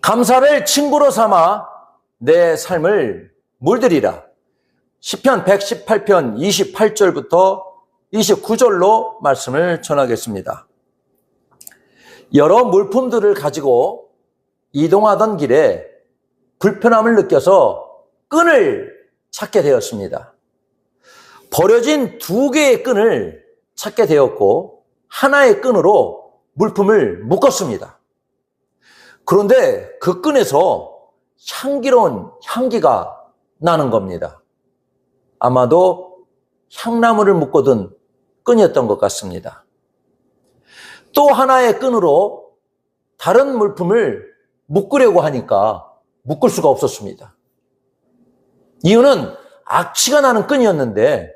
감사를 친구로 삼아 내 삶을 물들이라. 시편 118편 28절부터 29절로 말씀을 전하겠습니다. 여러 물품들을 가지고 이동하던 길에 불편함을 느껴서 끈을 찾게 되었습니다. 버려진 2개의 끈을 찾게 되었고 하나의 끈으로 물품을 묶었습니다. 그런데 그 끈에서 향기로운 향기가 나는 겁니다. 아마도 향나무를 묶어둔 끈이었던 것 같습니다. 또 하나의 끈으로 다른 물품을 묶으려고 하니까 묶을 수가 없었습니다. 이유는 악취가 나는 끈이었는데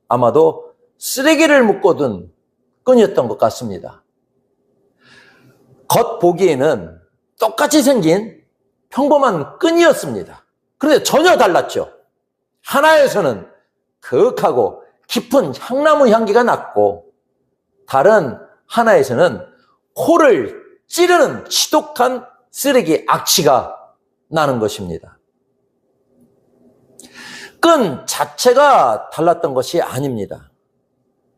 아마도 쓰레기를 묶어둔 끈이었던 것 같습니다. 겉보기에는 똑같이 생긴 평범한 끈이었습니다. 그런데 전혀 달랐죠. 하나에서는 그윽하고 깊은 향나무 향기가 났고 다른 하나에서는 코를 찌르는 지독한 쓰레기 악취가 나는 것입니다. 끈 자체가 달랐던 것이 아닙니다.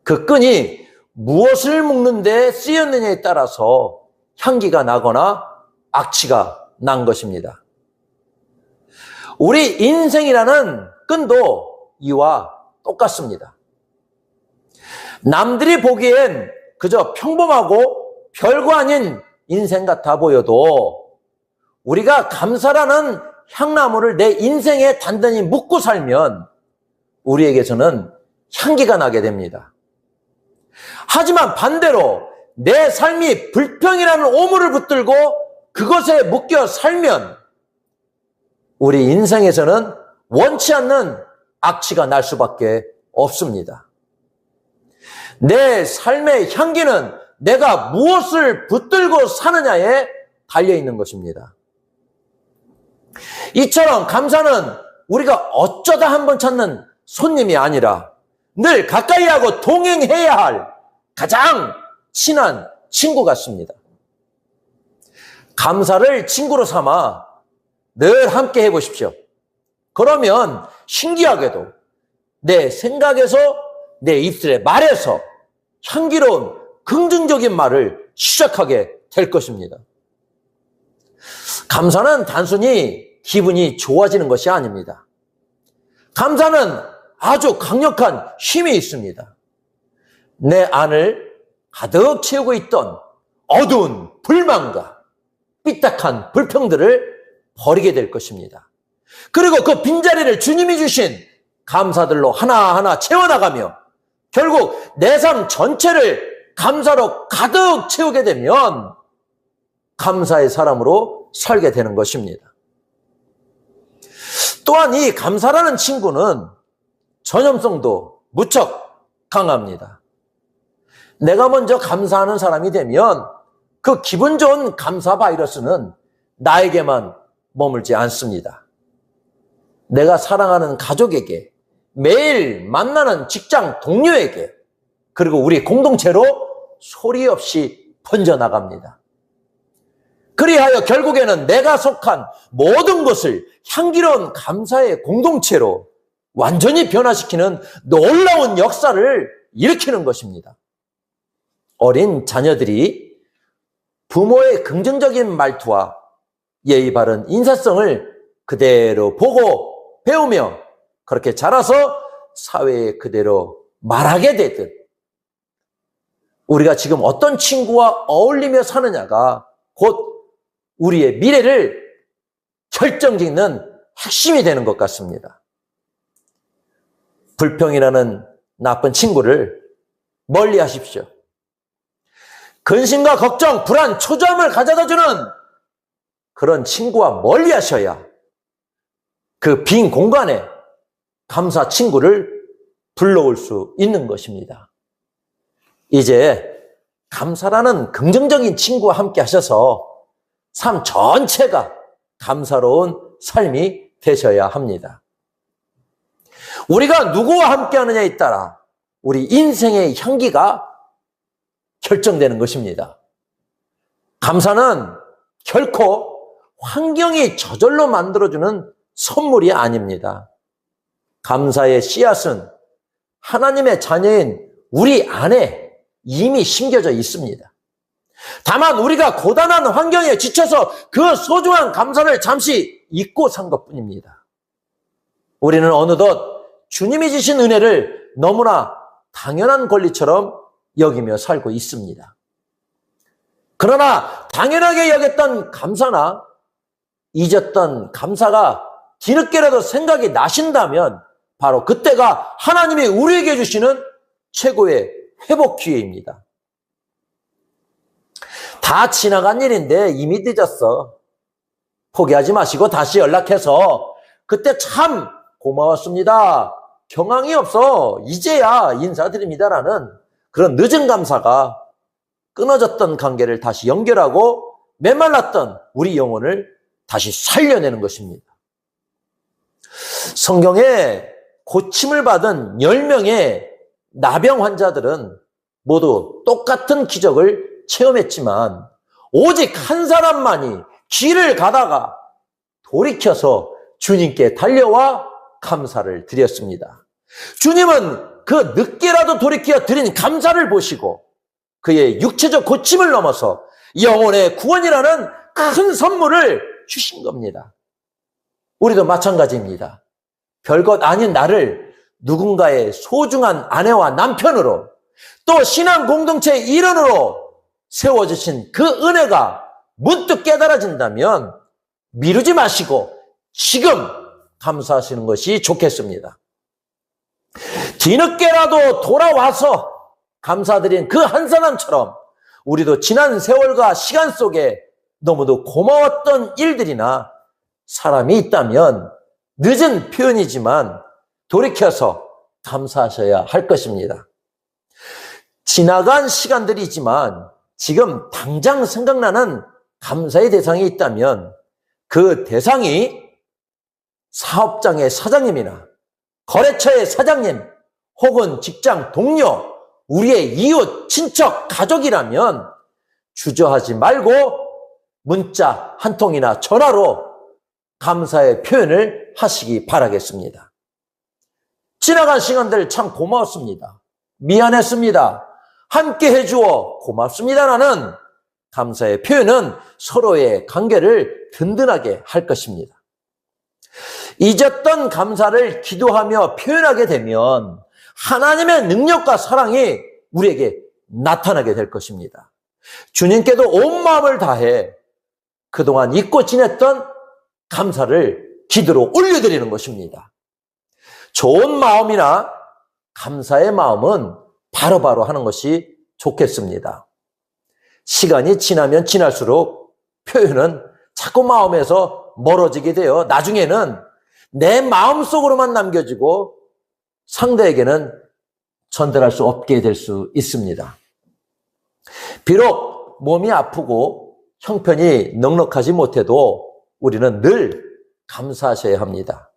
그 끈이 무엇을 묶는 데 쓰였느냐에 따라서 향기가 나거나 악취가 난 것입니다. 우리 인생이라는 끈도 이와 똑같습니다. 남들이 보기엔 그저 평범하고 별거 아닌 인생 같아 보여도 우리가 감사라는 향나무를 내 인생에 단단히 묶고 살면 우리에게서는 향기가 나게 됩니다. 하지만 반대로 내 삶이 불평이라는 오물을 붙들고 그것에 묶여 살면 우리 인생에서는 원치 않는 악취가 날 수밖에 없습니다. 내 삶의 향기는 내가 무엇을 붙들고 사느냐에 달려있는 것입니다. 이처럼 감사는 우리가 어쩌다 한번 찾는 손님이 아니라 늘 가까이 하고 동행해야 할 가장 친한 친구 같습니다. 감사를 친구로 삼아 늘 함께 해보십시오. 그러면 신기하게도 내 생각에서 내 입술의 말에서 향기로운 긍정적인 말을 시작하게 될 것입니다. 감사는 단순히 기분이 좋아지는 것이 아닙니다. 감사는 아주 강력한 힘이 있습니다. 내 안을 가득 채우고 있던 어두운 불만과 삐딱한 불평들을 버리게 될 것입니다. 그리고 그 빈자리를 주님이 주신 감사들로 하나하나 채워나가며 결국 내 삶 전체를 감사로 가득 채우게 되면 감사의 사람으로 살게 되는 것입니다. 또한 이 감사라는 친구는 전염성도 무척 강합니다. 내가 먼저 감사하는 사람이 되면 그 기분 좋은 감사 바이러스는 나에게만 머물지 않습니다. 내가 사랑하는 가족에게, 매일 만나는 직장 동료에게, 그리고 우리 공동체로 소리 없이 번져나갑니다. 그리하여 결국에는 내가 속한 모든 것을 향기로운 감사의 공동체로 완전히 변화시키는 놀라운 역사를 일으키는 것입니다. 어린 자녀들이 부모의 긍정적인 말투와 예의 바른 인사성을 그대로 보고 배우며 그렇게 자라서 사회에 그대로 말하게 되듯 우리가 지금 어떤 친구와 어울리며 사느냐가 곧 우리의 미래를 결정짓는 핵심이 되는 것 같습니다. 불평이라는 나쁜 친구를 멀리 하십시오. 근심과 걱정, 불안, 초조함을 가져다주는 그런 친구와 멀리 하셔야 그 빈 공간에 감사 친구를 불러올 수 있는 것입니다. 이제 감사라는 긍정적인 친구와 함께 하셔서 삶 전체가 감사로운 삶이 되셔야 합니다. 우리가 누구와 함께 하느냐에 따라 우리 인생의 향기가 결정되는 것입니다. 감사는 결코 환경이 저절로 만들어주는 선물이 아닙니다. 감사의 씨앗은 하나님의 자녀인 우리 안에 이미 심겨져 있습니다. 다만 우리가 고단한 환경에 지쳐서 그 소중한 감사를 잠시 잊고 산 것뿐입니다. 우리는 어느덧 주님이 주신 은혜를 너무나 당연한 권리처럼 여기며 살고 있습니다. 그러나 당연하게 여겼던 감사나 잊었던 감사가 뒤늦게라도 생각이 나신다면 바로 그때가 하나님이 우리에게 주시는 최고의 회복 기회입니다. 다 지나간 일인데 이미 늦었어. 포기하지 마시고 다시 연락해서 그때 참 고마웠습니다. 경황이 없어. 이제야 인사드립니다라는 그런 늦은 감사가 끊어졌던 관계를 다시 연결하고 메말랐던 우리 영혼을 다시 살려내는 것입니다. 성경에 고침을 받은 10명의 나병 환자들은 모두 똑같은 기적을 체험했지만 오직 한 사람만이 길을 가다가 돌이켜서 주님께 달려와 감사를 드렸습니다. 주님은 그 늦게라도 돌이켜 드린 감사를 보시고 그의 육체적 고침을 넘어서 영혼의 구원이라는 큰 선물을 주신 겁니다. 우리도 마찬가지입니다. 별것 아닌 나를 누군가의 소중한 아내와 남편으로 또 신앙 공동체의 일원으로 세워주신 그 은혜가 문득 깨달아진다면 미루지 마시고 지금 감사하시는 것이 좋겠습니다. 뒤늦게라도 돌아와서 감사드린 그 한 사람처럼 우리도 지난 세월과 시간 속에 너무도 고마웠던 일들이나 사람이 있다면 늦은 표현이지만 돌이켜서 감사하셔야 할 것입니다. 지나간 시간들이지만 지금 당장 생각나는 감사의 대상이 있다면 그 대상이 사업장의 사장님이나 거래처의 사장님 혹은 직장 동료, 우리의 이웃, 친척, 가족이라면 주저하지 말고 문자 한 통이나 전화로 감사의 표현을 하시기 바라겠습니다. 지나간 시간들 참 고마웠습니다. 미안했습니다. 함께 해주어 고맙습니다라는 감사의 표현은 서로의 관계를 든든하게 할 것입니다. 잊었던 감사를 기도하며 표현하게 되면 하나님의 능력과 사랑이 우리에게 나타나게 될 것입니다. 주님께도 온 마음을 다해 그동안 잊고 지냈던 감사를 기도로 올려드리는 것입니다. 좋은 마음이나 감사의 마음은 바로바로 하는 것이 좋겠습니다. 시간이 지나면 지날수록 표현은 자꾸 마음에서 멀어지게 되어 나중에는 내 마음속으로만 남겨지고 상대에게는 전달할 수 없게 될 수 있습니다. 비록 몸이 아프고 형편이 넉넉하지 못해도 우리는 늘 감사하셔야 합니다.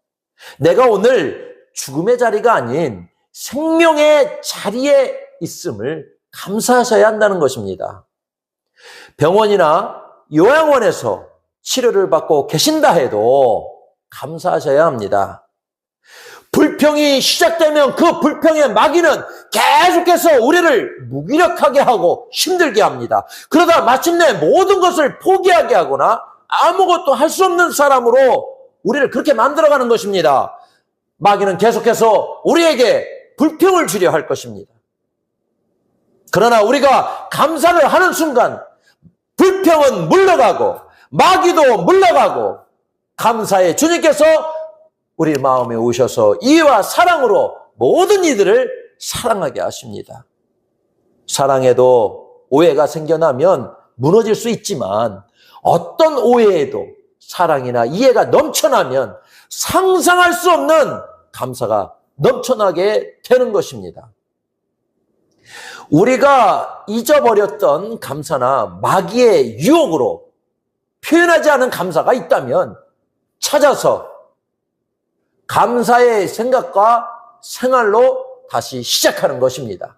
내가 오늘 죽음의 자리가 아닌 생명의 자리에 있음을 감사하셔야 한다는 것입니다. 병원이나 요양원에서 치료를 받고 계신다 해도 감사하셔야 합니다. 불평이 시작되면 그 불평의 마귀는 계속해서 우리를 무기력하게 하고 힘들게 합니다. 그러다 마침내 모든 것을 포기하게 하거나 아무것도 할 수 없는 사람으로 우리를 그렇게 만들어가는 것입니다. 마귀는 계속해서 우리에게 불평을 주려 할 것입니다. 그러나 우리가 감사를 하는 순간 불평은 물러가고 마귀도 물러가고 감사의 주님께서 우리 마음에 오셔서 이와 사랑으로 모든 이들을 사랑하게 하십니다. 사랑에도 오해가 생겨나면 무너질 수 있지만 어떤 오해에도 사랑이나 이해가 넘쳐나면 상상할 수 없는 감사가 넘쳐나게 되는 것입니다. 우리가 잊어버렸던 감사나 마귀의 유혹으로 표현하지 않은 감사가 있다면 찾아서 감사의 생각과 생활로 다시 시작하는 것입니다.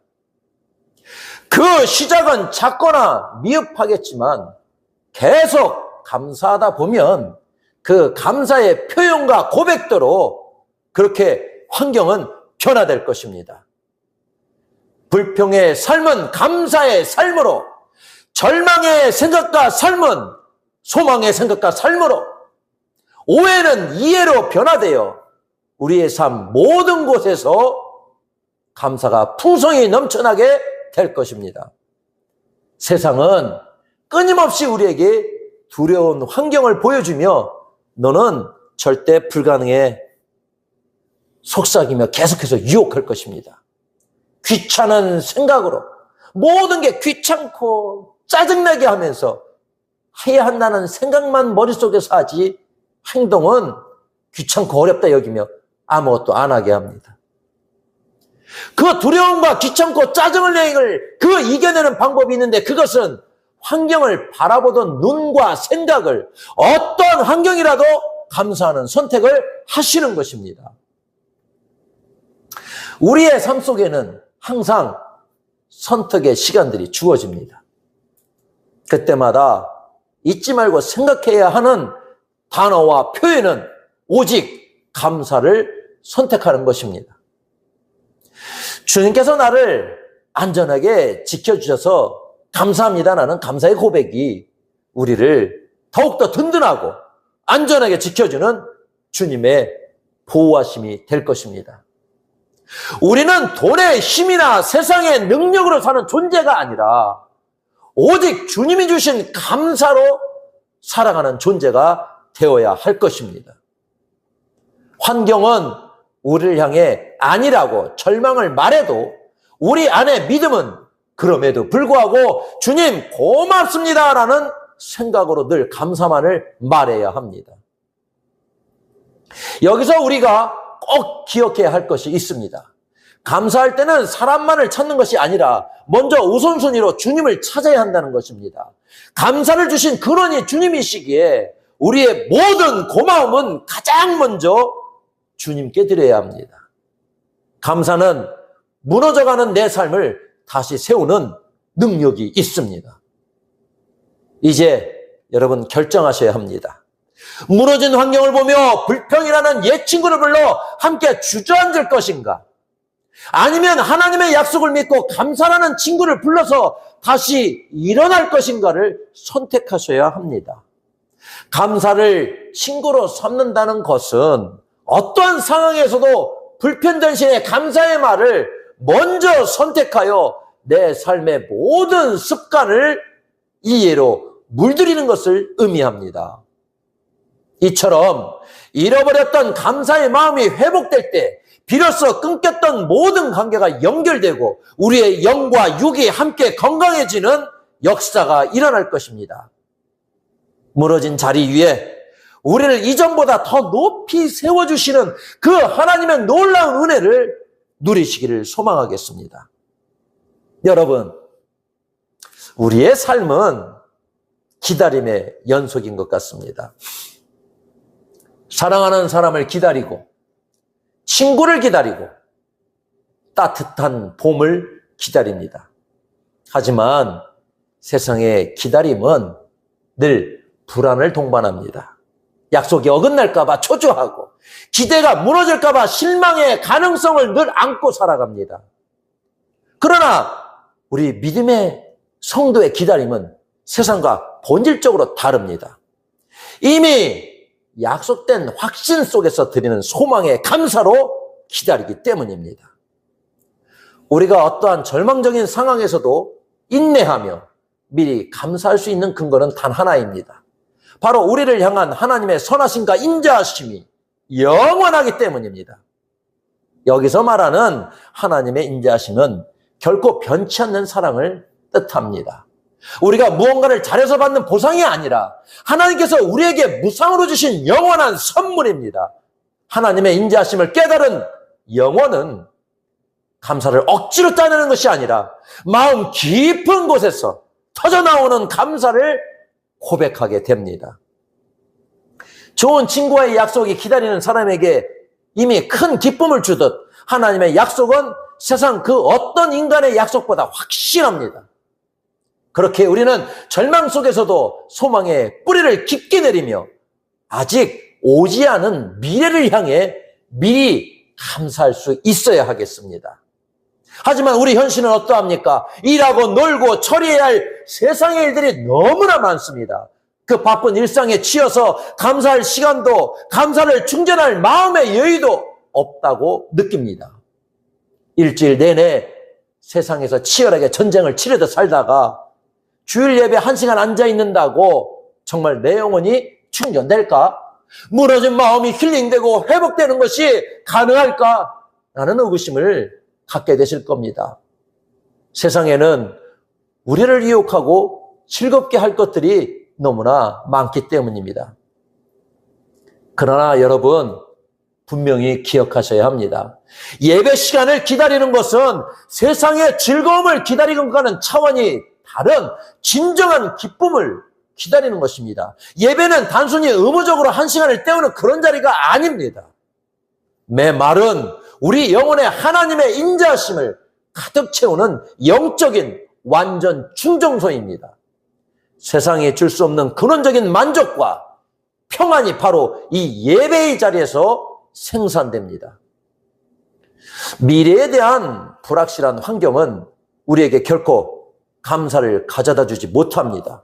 그 시작은 작거나 미흡하겠지만 계속 감사하다 보면 그 감사의 표현과 고백대로 그렇게 환경은 변화될 것입니다. 불평의 삶은 감사의 삶으로, 절망의 생각과 삶은 소망의 생각과 삶으로, 오해는 이해로 변화되어 우리의 삶 모든 곳에서 감사가 풍성히 넘쳐나게 될 것입니다. 세상은 끊임없이 우리에게 두려운 환경을 보여주며 너는 절대 불가능해 속삭이며 계속해서 유혹할 것입니다. 귀찮은 생각으로 모든 게 귀찮고 짜증나게 하면서 해야 한다는 생각만 머릿속에서 하지 행동은 귀찮고 어렵다 여기며 아무것도 안 하게 합니다. 그 두려움과 귀찮고 짜증을 내를 그 이겨내는 방법이 있는데 그것은 환경을 바라보던 눈과 생각을 어떤 환경이라도 감사하는 선택을 하시는 것입니다. 우리의 삶 속에는 항상 선택의 시간들이 주어집니다. 그때마다 잊지 말고 생각해야 하는 단어와 표현은 오직 감사를 선택하는 것입니다. 주님께서 나를 안전하게 지켜주셔서 감사합니다라는 감사의 고백이 우리를 더욱더 든든하고 안전하게 지켜주는 주님의 보호하심이 될 것입니다. 우리는 돈의 힘이나 세상의 능력으로 사는 존재가 아니라 오직 주님이 주신 감사로 살아가는 존재가 되어야 할 것입니다. 환경은 우리를 향해 아니라고 절망을 말해도 우리 안에 믿음은 그럼에도 불구하고 주님 고맙습니다라는 생각으로 늘 감사만을 말해야 합니다. 여기서 우리가 꼭 기억해야 할 것이 있습니다. 감사할 때는 사람만을 찾는 것이 아니라 먼저 우선순위로 주님을 찾아야 한다는 것입니다. 감사를 주신 근원이 주님이시기에 우리의 모든 고마움은 가장 먼저 주님께 드려야 합니다. 감사는 무너져가는 내 삶을 다시 세우는 능력이 있습니다. 이제 여러분 결정하셔야 합니다. 무너진 환경을 보며 불평이라는 옛 친구를 불러 함께 주저앉을 것인가? 아니면 하나님의 약속을 믿고 감사라는 친구를 불러서 다시 일어날 것인가를 선택하셔야 합니다. 감사를 친구로 삼는다는 것은 어떠한 상황에서도 불편 대신에 감사의 말을 먼저 선택하여 내 삶의 모든 습관을 이해로 물들이는 것을 의미합니다. 이처럼 잃어버렸던 감사의 마음이 회복될 때 비로소 끊겼던 모든 관계가 연결되고 우리의 영과 육이 함께 건강해지는 역사가 일어날 것입니다. 무너진 자리 위에 우리를 이전보다 더 높이 세워주시는 그 하나님의 놀라운 은혜를 누리시기를 소망하겠습니다. 여러분, 우리의 삶은 기다림의 연속인 것 같습니다. 사랑하는 사람을 기다리고 친구를 기다리고 따뜻한 봄을 기다립니다. 하지만 세상의 기다림은 늘 불안을 동반합니다. 약속이 어긋날까 봐 초조하고 기대가 무너질까 봐 실망의 가능성을 늘 안고 살아갑니다. 그러나 우리 믿음의 성도의 기다림은 세상과 본질적으로 다릅니다. 이미 약속된 확신 속에서 드리는 소망의 감사로 기다리기 때문입니다. 우리가 어떠한 절망적인 상황에서도 인내하며 미리 감사할 수 있는 근거는 단 하나입니다. 바로 우리를 향한 하나님의 선하심과 인자하심이 영원하기 때문입니다. 여기서 말하는 하나님의 인자하심은 결코 변치 않는 사랑을 뜻합니다. 우리가 무언가를 잘해서 받는 보상이 아니라 하나님께서 우리에게 무상으로 주신 영원한 선물입니다. 하나님의 인자하심을 깨달은 영혼은 감사를 억지로 따내는 것이 아니라 마음 깊은 곳에서 터져나오는 감사를 고백하게 됩니다. 좋은 친구와의 약속이 기다리는 사람에게 이미 큰 기쁨을 주듯 하나님의 약속은 세상 그 어떤 인간의 약속보다 확실합니다. 그렇게 우리는 절망 속에서도 소망의 뿌리를 깊게 내리며 아직 오지 않은 미래를 향해 미리 감사할 수 있어야 하겠습니다. 하지만 우리 현실은 어떠합니까? 일하고 놀고 처리해야 할 세상의 일들이 너무나 많습니다. 그 바쁜 일상에 치여서 감사할 시간도, 감사를 충전할 마음의 여유도 없다고 느낍니다. 일주일 내내 세상에서 치열하게 전쟁을 치르듯 살다가 주일 예배 1시간 앉아 있는다고 정말 내 영혼이 충전될까? 무너진 마음이 힐링되고 회복되는 것이 가능할까? 라는 의구심을 갖게 되실 겁니다. 세상에는 우리를 유혹하고 즐겁게 할 것들이 너무나 많기 때문입니다. 그러나 여러분, 분명히 기억하셔야 합니다. 예배 시간을 기다리는 것은 세상의 즐거움을 기다리는 것과는 차원이 다른 진정한 기쁨을 기다리는 것입니다. 예배는 단순히 의무적으로 1시간을 때우는 그런 자리가 아닙니다. 매 말은 우리 영혼의 하나님의 인자하심을 가득 채우는 영적인 완전 충정소입니다. 세상에 줄 수 없는 근원적인 만족과 평안이 바로 이 예배의 자리에서 생산됩니다. 미래에 대한 불확실한 환경은 우리에게 결코 감사를 가져다 주지 못합니다.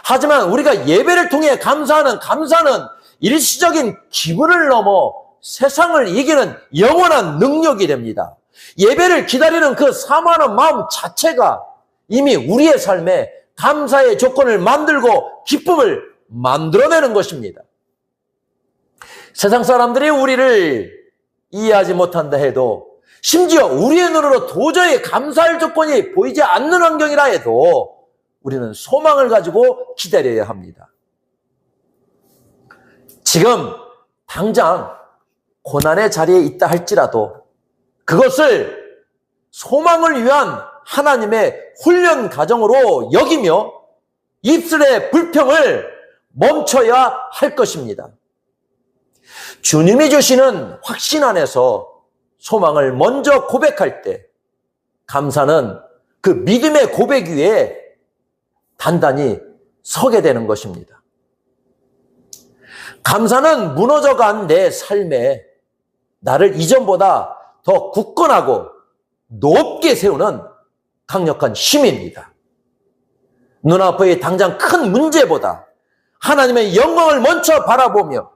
하지만 우리가 예배를 통해 감사는 일시적인 기분을 넘어 세상을 이기는 영원한 능력이 됩니다. 예배를 기다리는 그 사모하는 마음 자체가 이미 우리의 삶에 감사의 조건을 만들고 기쁨을 만들어내는 것입니다. 세상 사람들이 우리를 이해하지 못한다 해도, 심지어 우리의 눈으로 도저히 감사할 조건이 보이지 않는 환경이라 해도 우리는 소망을 가지고 기다려야 합니다. 지금 당장 고난의 자리에 있다 할지라도 그것을 소망을 위한 하나님의 훈련 과정으로 여기며 입술의 불평을 멈춰야 할 것입니다. 주님이 주시는 확신 안에서 소망을 먼저 고백할 때 감사는 그 믿음의 고백 위에 단단히 서게 되는 것입니다. 감사는 무너져간 내 삶에 나를 이전보다 더 굳건하고 높게 세우는 강력한 힘입니다. 눈앞의 당장 큰 문제보다 하나님의 영광을 먼저 바라보며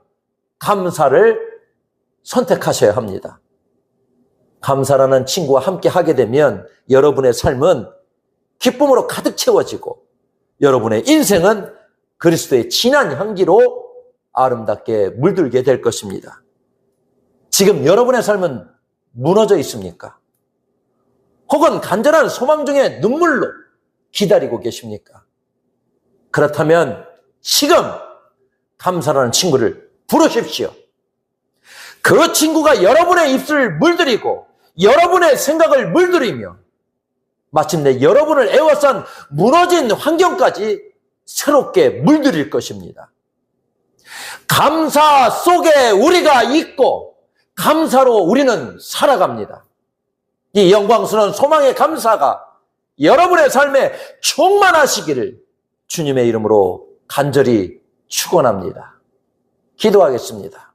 감사를 선택하셔야 합니다. 감사라는 친구와 함께 하게 되면 여러분의 삶은 기쁨으로 가득 채워지고 여러분의 인생은 그리스도의 진한 향기로 아름답게 물들게 될 것입니다. 지금 여러분의 삶은 무너져 있습니까? 혹은 간절한 소망 중에 눈물로 기다리고 계십니까? 그렇다면 지금 감사라는 친구를 부르십시오. 그 친구가 여러분의 입술을 물들이고 여러분의 생각을 물들이며 마침내 여러분을 에워싼 무너진 환경까지 새롭게 물들일 것입니다. 감사 속에 우리가 있고 감사로 우리는 살아갑니다. 이 영광스러운 소망의 감사가 여러분의 삶에 충만하시기를 주님의 이름으로 간절히 축원합니다. 기도하겠습니다.